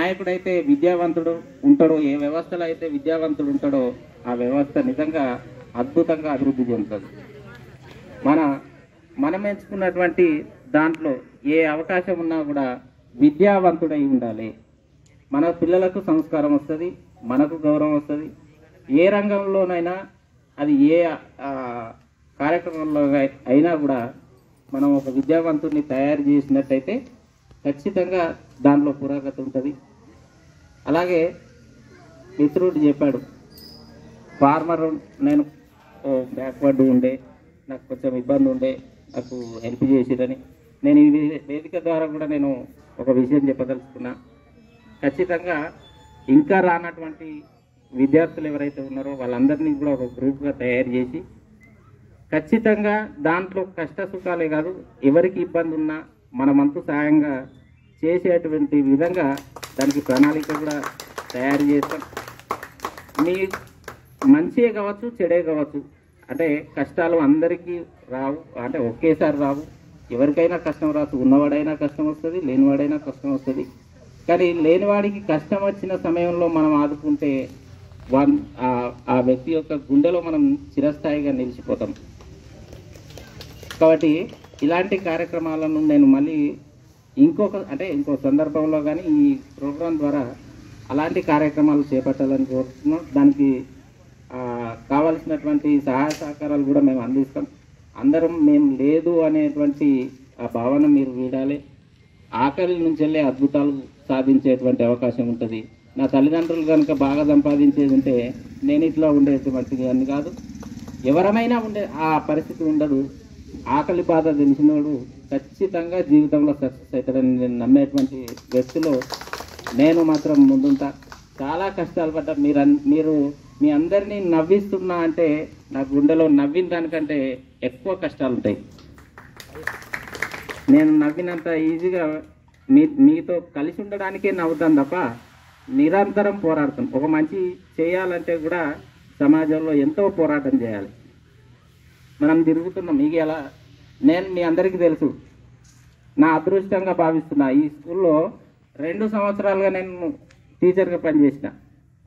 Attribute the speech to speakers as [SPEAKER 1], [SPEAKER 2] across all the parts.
[SPEAKER 1] నాయకుడైతే విద్యావంతుడు ఉంటాడో, ఏ వ్యవస్థలో అయితే విద్యావంతుడు ఉంటాడో ఆ వ్యవస్థ నిజంగా అద్భుతంగా అభివృద్ధి చెందుతుంది. మనం ఎంచుకున్నటువంటి దాంట్లో ఏ అవకాశం ఉన్నా కూడా విద్యావంతుడై ఉండాలి. మన పిల్లలకు సంస్కారం వస్తుంది, మనకు గౌరవం వస్తుంది. ఏ రంగంలోనైనా అది ఏ కార్యక్రమంలో అయినా కూడా మనం ఒక విద్యావంతుడిని తయారు చేసినట్టయితే ఖచ్చితంగా దాంట్లో పురోగతి ఉంటుంది. అలాగే మిత్రుడు చెప్పాడు, ఫార్మర్ నేను బ్యాక్వర్డ్ ఉండే, నాకు కొంచెం ఇబ్బంది ఉండే, నాకు హెల్ప్ చేసిరని. నేను ఈ వేదిక ద్వారా కూడా నేను ఒక విషయం చెప్పదలుచుకున్నా. ఖచ్చితంగా ఇంకా రానటువంటి విద్యార్థులు ఎవరైతే ఉన్నారో వాళ్ళందరినీ కూడా ఒక గ్రూప్గా తయారు చేసి ఖచ్చితంగా దాంట్లో కష్ట సుఖాలే కాదు, ఎవరికి ఇబ్బంది ఉన్నా మనమంతు సాయంగా చేసేటువంటి విధంగా దానికి ప్రణాళిక కూడా తయారు చేస్తాం. మీ మంచియే కావచ్చు, చెడే కావచ్చు, అంటే కష్టాలు అందరికీ రావు, అంటే ఒకేసారి రావు. ఎవరికైనా కష్టం రాదు, ఉన్నవాడైనా కష్టం వస్తుంది, లేనివాడైనా కష్టం వస్తుంది. కానీ లేనివాడికి కష్టం వచ్చిన సమయంలో మనం ఆదుకుంటే ఆ వ్యక్తి యొక్క గుండెలో మనం చిరస్థాయిగా నిలిచిపోతాం. కాబట్టి ఇలాంటి కార్యక్రమాలను నేను మళ్ళీ ఇంకో సందర్భంలో కానీ ఈ ప్రోగ్రాం ద్వారా అలాంటి కార్యక్రమాలు చేపట్టాలని కోరుతున్నాం. దానికి కావలసినటువంటి సహాయ సహకారాలు కూడా మేము అందిస్తాం. అందరం మేము లేదు అనేటువంటి ఆ భావన మీరు వీడాలి. ఆకలి నుంచి వెళ్ళే అద్భుతాలు సాధించేటువంటి అవకాశం ఉంటుంది. నా తల్లిదండ్రులు కనుక బాగా సంపాదించేది ఉంటే నేను ఇట్లా ఉండేటువంటిది అని కాదు, ఎవరమైనా ఉండే ఆ పరిస్థితి ఉండదు. ఆకలి బాధ తెలిసినోడు ఖచ్చితంగా జీవితంలో సక్సెస్ అవుతాడని నేను నమ్మేటువంటి వ్యక్తిలో నేను మాత్రం ముందుంటా. చాలా కష్టాలు పడ్డా. మీరు మీ అందరినీ నవ్విస్తున్నా అంటే నా గుండెలో నవ్విన దానికంటే ఎక్కువ కష్టాలు ఉంటాయి. నేను నవ్వినంత ఈజీగా మీతో కలిసి ఉండడానికే నవ్వుతాను తప్ప నిరంతరం పోరాడతాం. ఒక మంచి చేయాలంటే కూడా సమాజంలో ఎంతో పోరాటం చేయాలి. మనం తిరుగుతున్నాం. ఇక ఎలా నేను మీ అందరికీ తెలుసు, నా అదృష్టంగా భావిస్తున్నా. ఈ స్కూల్లో 2 సంవత్సరాలుగా నేను టీచర్గా పనిచేసిన.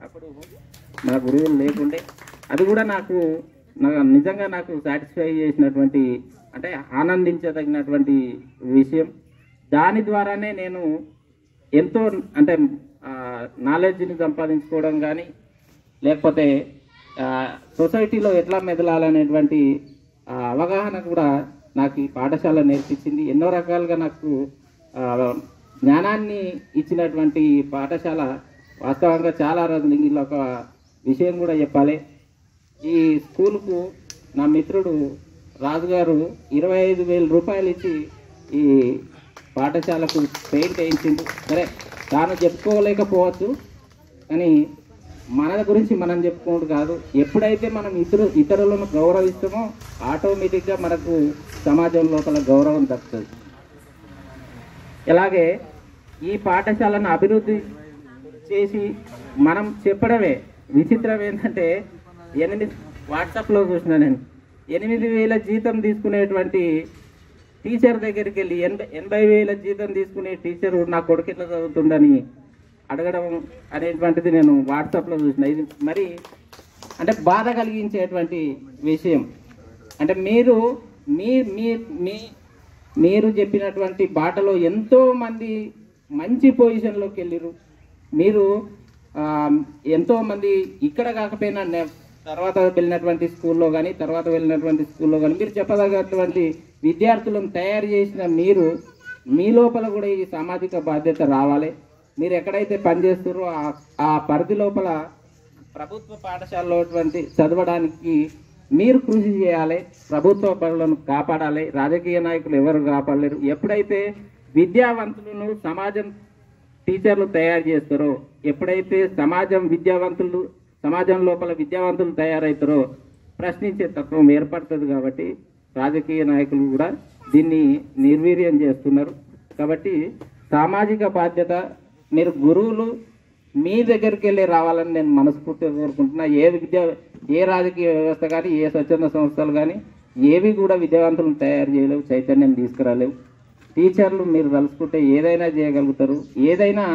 [SPEAKER 1] అప్పుడు నా గురువులు లేకుండే. అది కూడా నాకు నిజంగా నాకు సాటిస్ఫై చేసినటువంటి, అంటే ఆనందించదగినటువంటి విషయం. దాని ద్వారానే నేను ఎంతో అంటే నాలెడ్జ్ని సంపాదించుకోవడం కానీ, లేకపోతే సొసైటీలో ఎట్లా మెదలాలనేటువంటి అవగాహన కూడా నాకు ఈ పాఠశాల నేర్పించింది. ఎన్నో రకాలుగా నాకు జ్ఞానాన్ని ఇచ్చినటువంటి పాఠశాల వాస్తవంగా చాలా రోజులు. ఇందులో ఒక విషయం కూడా చెప్పాలి. ఈ స్కూల్కు నా మిత్రుడు రాజుగారు 25,000 రూపాయలు ఇచ్చి ఈ పాఠశాలకు పెయింట్ వేయించిండు. సరే, తాను చెప్పుకోలేకపోవచ్చు, కానీ మన గురించి మనం చెప్పుకోవడం కాదు. ఎప్పుడైతే మనం ఇతరులను గౌరవిస్తామో ఆటోమేటిక్గా మనకు సమాజం లోపల గౌరవం దక్కుతుంది. ఇలాగే ఈ పాఠశాలను అభివృద్ధి చేసి మనం చెప్పడమే. విచిత్రం ఏంటంటే వాట్సాప్లో చూసిన నేను 8,000 జీతం తీసుకునేటువంటి టీచర్ దగ్గరికి వెళ్ళి 80,000 జీతం తీసుకునే టీచరు నా కొడుకు ఎట్లా చదువుతుండని అడగడం అనేటువంటిది నేను వాట్సాప్లో చూసిన. ఇది మరి అంటే బాధ కలిగించేటువంటి విషయం. అంటే మీరు చెప్పినటువంటి బాటలో ఎంతోమంది మంచి పొజిషన్లోకి వెళ్ళిరు. మీరు ఎంతోమంది ఇక్కడ కాకపోయినా తర్వాత వెళ్ళినటువంటి స్కూల్లో కానీ మీరు చెప్పదగినటువంటి విద్యార్థులను తయారు చేసిన మీ లోపల కూడా ఈ సామాజిక బాధ్యత రావాలి. మీరు ఎక్కడైతే పనిచేస్తారో ఆ పరిధి లోపల ప్రభుత్వ పాఠశాలలో చదవడానికి మీరు కృషి చేయాలి. ప్రభుత్వ పనులను కాపాడాలి. రాజకీయ నాయకులు ఎవరు కాపాడలేరు. ఎప్పుడైతే విద్యావంతులను సమాజం టీచర్లు తయారు చేస్తారో, ఎప్పుడైతే సమాజం లోపల విద్యావంతులు తయారవుతారో ప్రశ్నించే తత్వం ఏర్పడుతుంది. కాబట్టి రాజకీయ నాయకులు కూడా దీన్ని నిర్వీర్యం చేస్తున్నారు. కాబట్టి సామాజిక బాధ్యత, మీరు గురువులు మీ దగ్గరికి వెళ్ళి రావాలని నేను మనస్ఫూర్తిగా కోరుకుంటున్నా. ఏ రాజకీయ వ్యవస్థ కానీ, ఏ స్వచ్ఛంద సంస్థలు కానీ ఏవి కూడా విద్యావంతులను తయారు చేయలేవు, చైతన్యం తీసుకురాలేవు. టీచర్లు మీరు తలుసుకుంటే ఏదైనా చేయగలుగుతారు. ఏదైనా